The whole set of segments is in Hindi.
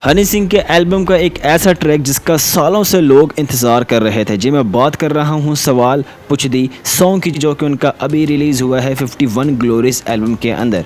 हनी सिंह के एल्बम का एक ऐसा ट्रैक जिसका सालों से लोग इंतज़ार कर रहे थे। जी मैं बात कर रहा हूँ सवाल पुछ दी सॉन्ग की, जो कि उनका अभी रिलीज़ हुआ है 51 ग्लोरियस एल्बम के अंदर।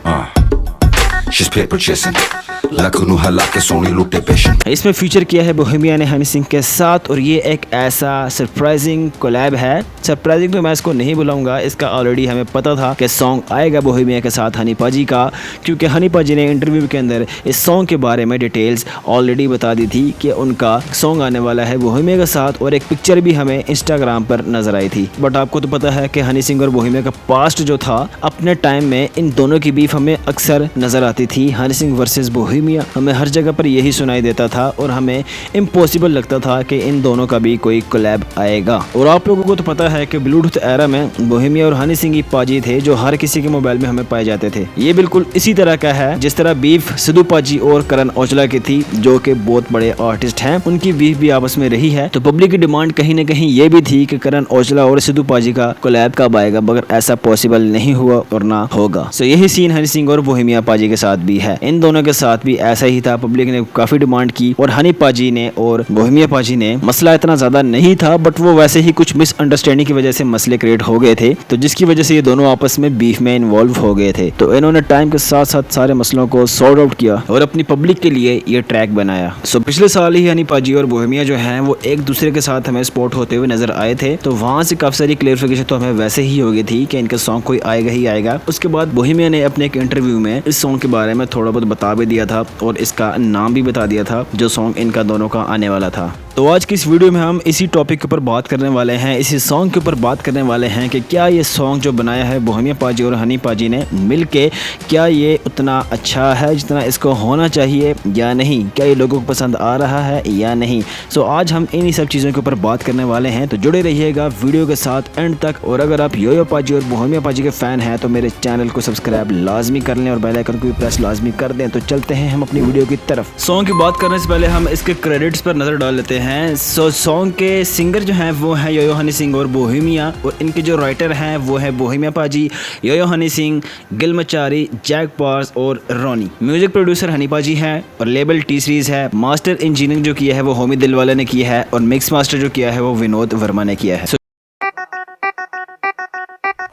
इसमें फीचर किया है बोहेमिया ने हनी सिंह के साथ, और ये एक ऐसा सरप्राइजिंग कोलैब है। सरप्राइजिंग तो मैं इसको नहीं बुलाऊंगा, इसका ऑलरेडी हमें पता था कि सॉन्ग आएगा बोहेमिया के साथ हनी पाजी का, क्योंकि हनी पाजी ने इंटरव्यू के अंदर इस सॉन्ग के बारे में डिटेल्स ऑलरेडी बता दी थी कि उनका सॉन्ग आने वाला है बोहेमिया के साथ, और एक पिक्चर भी हमें इंस्टाग्राम पर नजर आई थी। बट आपको तो पता है कि हनी सिंह और बोहेमिया का पास्ट जो था, अपने टाइम में इन दोनों की बीफ हमें अक्सर नजर आती थी। हनी सिंह वर्सेस बोहेमिया हमें हर जगह पर यही सुनाई देता था, और हमें इम्पॉसिबल लगता था कि इन दोनों का भी कोई कोलैब आएगा। और आप लोगों को तो पता है कि ब्लूटूथ एरा में बोहेमिया और हनी सिंह ही पाजी थे जो हर किसी के मोबाइल में हमें पाए जाते थे। ये बिल्कुल इसी तरह का है जिस तरह बीफ सिद्धू पाजी और करण औजला की थी, जो कि बहुत बड़े आर्टिस्ट हैं। उनकी बीफ भी आपस में रही है, तो पब्लिक की डिमांड कहीं ना कहीं ये भी थी कि करण औजला और सिद्धू पाजी का कोलैब कब आएगा, मगर ऐसा पॉसिबल नहीं हुआ और ना होगा। सो यही सीन हनी सिंह और बोहेमिया पाजी के साथ भी है। इन दोनों के साथ भी ऐसा ही था, पब्लिक ने काफी डिमांड की और हनी पाजी ने और बोहेमिया पाजी ने, मसला इतना ज्यादा नहीं था बट वो वैसे ही कुछ मिसअंडरस्टैंडिंग की वजह से मसले क्रिएट हो गए थे, तो जिसकी वजह से ये दोनों आपस में बीफ में इन्वॉल्व हो गए थे। तो इन्होंने टाइम के साथ साथ सारे मसलों को सॉर्ट आउट किया और अपनी पब्लिक के लिए ये ट्रैक बनाया। सो पिछले साल ही हनी पाजी और बोहेमिया जो है वो एक दूसरे के साथ हमें स्पॉट होते हुए नजर आए थे, तो वहां से काफी सारी क्लेरिफिकेशन तो हमें वैसे ही हो गई थी कि इनका सॉन्ग कोई आएगा ही आएगा। उसके बाद बोहेमिया ने अपने एक इंटरव्यू में इस सॉन्ग के बारे में थोड़ा बहुत बता भी दिया था और इसका नाम भी बता दिया था जो सॉन्ग इनका दोनों का आने वाला था। तो आज की इस वीडियो में हम इसी टॉपिक के ऊपर बात करने वाले हैं, इसी सॉन्ग के ऊपर बात करने वाले हैं कि क्या ये सॉन्ग जो बनाया है बोहेमिया पाजी और हनी पाजी ने मिलके, क्या ये उतना अच्छा है जितना इसको होना चाहिए या नहीं, क्या ये लोगों को पसंद आ रहा है या नहीं। सो आज हम इन्हीं सब चीज़ों के ऊपर बात करने वाले हैं, तो जुड़े रहिएगा वीडियो के साथ एंड तक। और अगर आप योयो पाजी और बोहेमिया पाजी के फ़ैन हैं तो मेरे चैनल को सब्सक्राइब लाजमी कर लें और बेल आइकन को भी प्रेस लाजमी कर दें। तो चलते हैं हम अपनी वीडियो की तरफ। सॉन्ग की बात करने से पहले हम इसके क्रेडिट्स पर नज़र डाल लेते हैं। सो सॉन्ग के सिंगर जो हैं वो हैं योयो हनी सिंह और बोहेमिया, और इनके जो राइटर हैं वो है बोहेमिया पाजी, योयो हनी सिंह, गिल मचारी, जैक पार्स और रॉनी। म्यूजिक प्रोड्यूसर हनी पाजी है और लेबल टी सीरीज है। मास्टर इंजीनियरिंग जो किया है वो होमी दिलवाले ने किया है और मिक्स मास्टर जो किया है वो विनोद वर्मा ने किया है।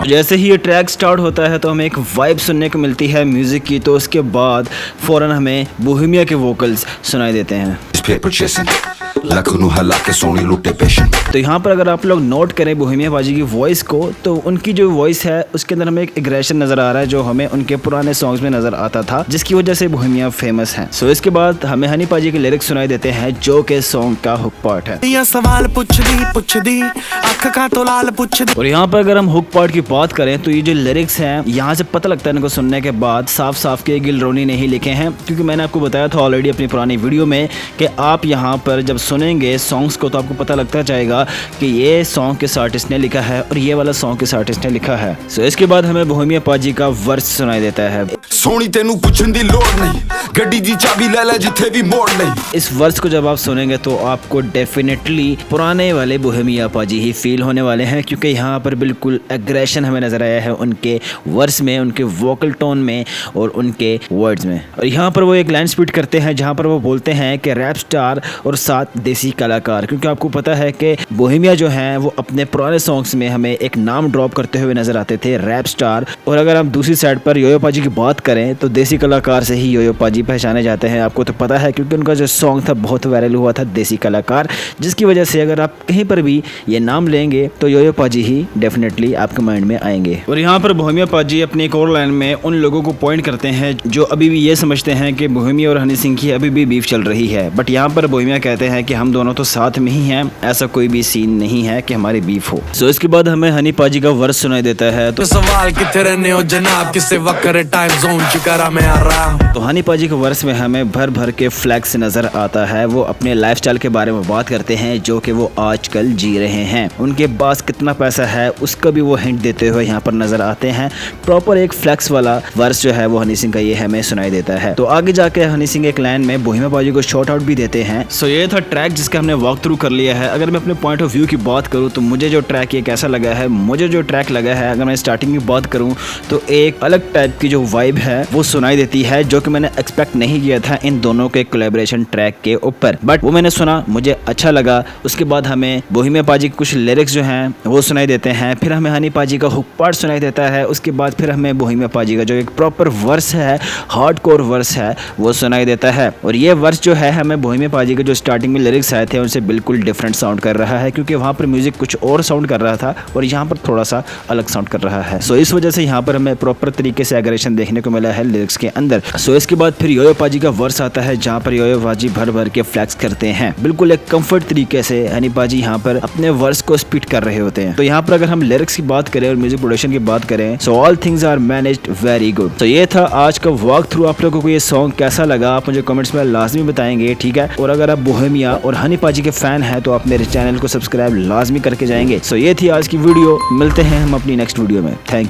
जैसे ही ये ट्रैक स्टार्ट होता है तो हमें एक वाइब सुनने को मिलती है म्यूजिक की, तो उसके बाद फौरन हमें बोहेमिया के वोकल्स सुनाई देते हैं। तो यहाँ पर अगर आप लोग नोट करें बोहेमिया पाजी की वॉइस को, तो उनकी जो वॉइस है उसके अंदर हमें एक एग्रेशन नजर आ रहा है जो हमें उनके पुराने सॉन्ग्स में नजर आता था, जिसकी वजह से बोहेमिया फेमस है। सो इसके बाद हमें हनी पाजी के लिरिक्स सुनाई देते हैं जो के सॉन्ग का हुक पार्ट है। सवाल पुछ दी आँख का तो लाल पुछ दी। और यहाँ पर अगर हम हुक पार्ट की बात करें तो ये जो लिरिक्स हैं यहाँ से पता लगता है इनको सुनने के बाद साफ साफ के गिल रोनी ने ही लिखे हैं, क्योंकि मैंने आपको बताया था ऑलरेडी अपनी पुरानी वीडियो में कि आप यहाँ पर जब सुनेंगे सॉन्ग्स को तो आपको पता लगता जाएगा कि ये सॉन्ग किस आर्टिस्ट ने लिखा है और ये वाला सॉन्ग किस आर्टिस्ट ने लिखा है। सो इसके बाद हमें बोहेमिया पाजी का वर्स सुनाई देता है। सोनी तेनू पुछन दी लोड़ नहीं, गड्डी दी चाबी ले ले जिथे भी मोड़ नहीं। इस वर्स को जब आप सुनेंगे तो आपको डेफिनेटली पुराने वाले बोहेमिया पाजी ही फील होने वाले हैं, क्योंकि यहाँ पर बिल्कुल एग्रेशन हमें नजर आया है उनके वर्स में, उनके वोकल टोन में और उनके वर्ड्स में। और यहाँ पर वो एक लाइन स्पीड करते हैं जहाँ पर वो बोलते हैं कि रैप स्टार और साथ देसी कलाकार, क्योंकि आपको पता है कि बोहेमिया जो हैं वो अपने पुराने सॉन्ग्स में हमें एक नाम ड्रॉप करते हुए नजर आते थे, रैप स्टार। और अगर हम दूसरी साइड पर योयो पाजी की बात करें तो देसी कलाकार से ही योयो पाजी पहचाने जाते हैं। आपको तो पता है क्योंकि उनका जो सॉन्ग था बहुत वायरल हुआ था, देसी कलाकार, जिसकी वजह से अगर आप कहीं पर भी ये नाम लेंगे तो योयो पाजी ही डेफिनेटली आपके माइंड में आएंगे। और यहाँ पर बोहेमिया पाजी अपनी एक और लाइन में उन लोगों को पॉइंट करते हैं जो अभी भी ये समझते हैं कि बोहेमिया और हनी सिंह की अभी भी बीफ चल रही है, बट यहाँ पर बोहेमिया कहते हैं कि हम दोनों तो साथ में ही हैं, ऐसा कोई भी सीन नहीं है कि हमारी बीफ हो। सो इसके बाद हमें हनी पाजी का वर्स सुनाई देता है। तो सवाल कितने रहने हो जनाब, किसे वक्त टाइम जोन चिकारा में आराम। तो हनी पाजी के वर्स में हमें भर भर के फ्लैक्स नजर आता है। वो अपने लाइफस्टाइल के बारे में बात करते हैं जो कि वो आजकल जी रहे हैं, उनके पास कितना पैसा है उसका भी वो हिंट देते हुए यहाँ पर नजर आते हैं। प्रॉपर एक फ्लैक्स वाला वर्स जो है वो हनी सिंह का ये हमें सुनाई देता है। तो आगे जाके हनी सिंह एक लाइन में बोहेमिया पाजी को शॉर्ट आउट भी देते हैं। सो ये था ट्रैक जिसका हमने वॉक थ्रू कर लिया है। अगर मैं अपने पॉइंट ऑफ व्यू की बात करूँ तो मुझे जो ट्रैक ये कैसा लगा है, मुझे जो ट्रैक लगा है, अगर मैं स्टार्टिंग की बात करूँ तो एक अलग टाइप की जो वाइब है वो सुनाई देती है, जो कि मैंने एक्सपेक्ट नहीं किया था इन दोनों के कोलैबोरेशन ट्रैक के ऊपर। बट वो मैंने सुना, मुझे अच्छा लगा। उसके बाद हमें बोहेमिया पाजी के कुछ लिरिक्स जो हैं वो सुनाई देते हैं, फिर हमें हनी पाजी का हुक पार्ट सुनाई देता है, उसके बाद फिर हमें बोहेमिया पाजी का जो एक प्रॉपर वर्स है, हार्डकोर वर्स है, वो सुनाई देता है। और ये वर्स जो है हमें बोहेमिया पाजी के जो स्टार्टिंग में लिरिक्स आए थे उनसे बिल्कुल डिफरेंट साउंड कर रहा है, क्योंकि वहाँ पर म्यूजिक कुछ और साउंड कर रहा था और यहाँ पर थोड़ा सा अलग साउंड कर रहा है। सो इस वजह से यहाँ पर हमें प्रॉपर तरीके से एग्रेशन देखने को मिला है लिरिक्स के अंदर। सो इसके बाद फिर योयो पाजी का वर्स आता है, जहाँ पर योयो पाजी भर भर के फ्लैक्स करते हैं, बिल्कुल एक कंफर्ट तरीके से हनी पाजी यहाँ पर अपने वर्स को स्पीड कर रहे होते हैं। तो यहाँ पर अगर हम लिरिक्स की बात करें और म्यूजिक प्रोडक्शन की बात करें, so all things are managed very good. तो ये था आज का वॉक थ्रू। आप लोगों को ये सॉन्ग कैसा लगा आप मुझे कमेंट्स में लाजमी बताएंगे, ठीक है। और अगर आप बोहेमिया और हनी पाजी के फैन हैं तो आप मेरे चैनल को सब्सक्राइब लाजमी करके जाएंगे। सो ये थी आज की वीडियो, मिलते हैं हम अपनी नेक्स्ट वीडियो में। Thank you.